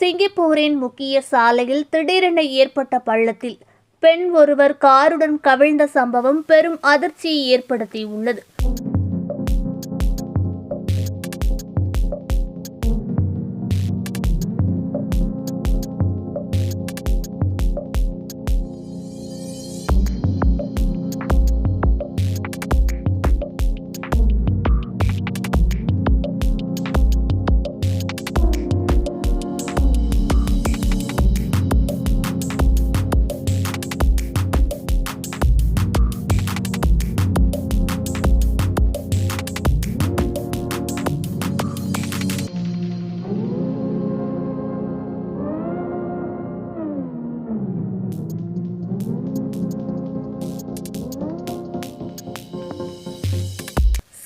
சிங்கப்பூரின் முக்கிய சாலையில் திடீரென ஏற்பட்ட பள்ளத்தில் பெண் ஒருவர் காருடன் கவிழ்ந்த சம்பவம் பெரும் அதிர்ச்சியை ஏற்படுத்தியுள்ளது.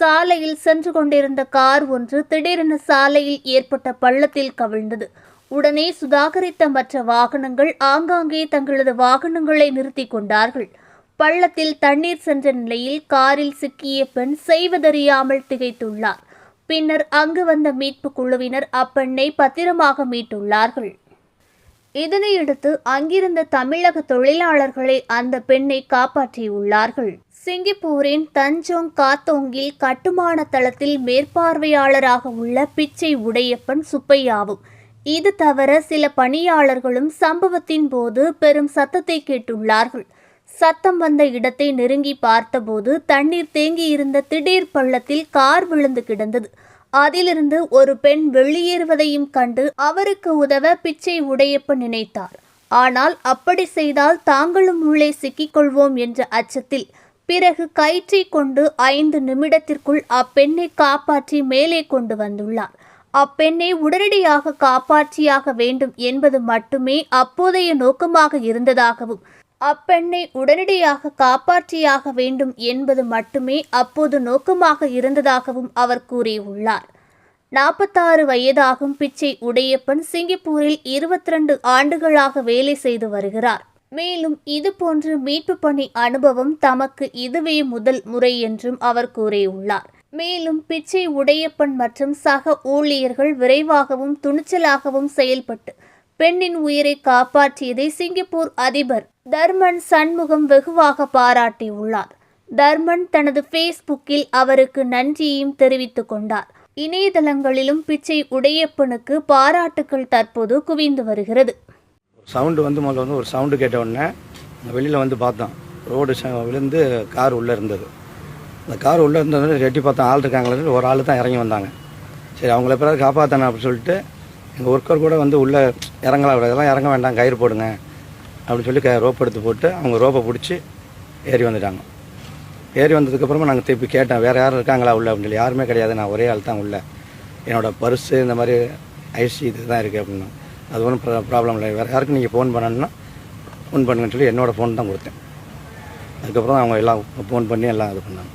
சாலையில் சென்று கொண்டிருந்த கார் ஒன்று திடீரென சாலையில் ஏற்பட்ட பள்ளத்தில் கவிழ்ந்தது. உடனே சுதாகரித்த மற்ற வாகனங்கள் ஆங்காங்கே தங்களது வாகனங்களை நிறுத்தி கொண்டார்கள். பள்ளத்தில் தண்ணீர் சென்ற நிலையில் காரில் சிக்கிய பெண் செய்வதறியாமல் திகைத்துள்ளார். பின்னர் அங்கு வந்த மீட்பு குழுவினர் அப்பெண்ணை பத்திரமாக மீட்டுள்ளார்கள். இதனையடுத்து அங்கிருந்த தமிழக தொழிலாளர்களை அந்த பெண்ணை காப்பாற்றியுள்ளார்கள். சிங்கப்பூரின் தஞ்சோங் காத்தோங்கில் கட்டுமான தளத்தில் மேற்பார்வையாளராக உள்ள பிச்சை உடையப்பன் சுப்பையாவும் இது தவிர சில பணியாளர்களும் சம்பவத்தின் போது பெரும் சத்தத்தை கேட்டுள்ளார்கள். சத்தம் வந்த இடத்தை நெருங்கி பார்த்தபோது தண்ணீர் தேங்கியிருந்த திடீர் பள்ளத்தில் கார் விழுந்து கிடந்தது. அதிலிருந்து ஒரு பெண் வெளியேறுவதையும் கண்டு அவருக்கு உதவ பிச்சை உடையப்பன் நினைத்தார். ஆனால் அப்படி செய்தால் தாங்களும் உள்ளே சிக்கிக்கொள்வோம் என்ற அச்சத்தில் பிறகு கயிற்றை கொண்டு 5 நிமிடத்திற்குள் அப்பெண்ணை காப்பாற்றி மேலே கொண்டு வந்துள்ளார். அப்பெண்ணை உடனடியாக காப்பாற்றியாக வேண்டும் என்பது மட்டுமே அப்போதைய நோக்கமாக இருந்ததாகவும் அப்பெண்ணை உடனடியாக காப்பாற்றியாக வேண்டும் என்பது மட்டுமே அப்போது நோக்கமாக இருந்ததாகவும் அவர் கூறியுள்ளார். 46 வயதாகும் பிச்சை உடையப்பன் சிங்கப்பூரில் 22 ஆண்டுகளாக வேலை செய்து வருகிறார். மேலும் இதுபோன்று மீட்பு பணி அனுபவம் தமக்கு இதுவே முதல் முறை என்றும் அவர் கூறியுள்ளார். மேலும் பிச்சை உடையப்பன் மற்றும் சக ஊழியர்கள் விரைவாகவும் துணிச்சலாகவும் செயல்பட்டு பெண்ணின் உயிரை காப்பாற்றியதை சிங்கப்பூர் அதிபர் தர்மன் சண்முகம் வெகுவாக பாராட்டியுள்ளார். தர்மன் தனது ஃபேஸ்புக்கில் அவருக்கு நன்றியையும் தெரிவித்துக் கொண்டார். இணையதளங்களிலும் பிச்சை உடையப்பனுக்கு பாராட்டுக்கள் தற்போது குவிந்து வருகிறது. சவுண்டு முதல்ல ஒரு சவுண்டு கேட்ட உடனே வெளியில் வந்து பார்த்தோம். ரோடு விழுந்து கார் உள்ளே இருந்தது. அந்த கார் உள்ளே இருந்தது எட்டி பார்த்தோம், ஆள் இருக்காங்களே, ஒரு ஆள் தான் இறங்கி வந்தாங்க. சரி, அவங்கள பிறகு காப்பாற்றணும் அப்படின்னு சொல்லிட்டு எங்கள் ஒர்க்கர் கூட வந்து உள்ளே இறங்கலாம், இதெல்லாம் இறங்க வேண்டாம், கயிறு போடுங்க அப்படின்னு சொல்லி ரோப் எடுத்து போட்டு அவங்க ரோப்பை பிடிச்சி ஏறி வந்துட்டாங்க. ஏறி வந்ததுக்கப்புறமா நாங்கள் திருப்பி கேட்டோம், வேறு யாரும் இருக்காங்களா உள்ள அப்படின்னு சொல்லி. யாருமே கிடையாது, நான் ஒரே ஆள் தான் உள்ள, என்னோடய பர்ஸு இந்த மாதிரி ஐசி இது தான் இருக்குது அப்படின்னா. அது ஒன்றும் ப்ராப்ளம் இல்லை, வேறு யாருக்கும் நீங்கள் ஃபோன் பண்ணணுன்னா ஃபோன் பண்ணுங்கன்னு சொல்லி என்னோடய ஃபோன் தான் கொடுத்தேன். அதுக்கப்புறம் அவங்க எல்லாம் ஃபோன் பண்ணி எல்லாம் இது பண்ணாங்க.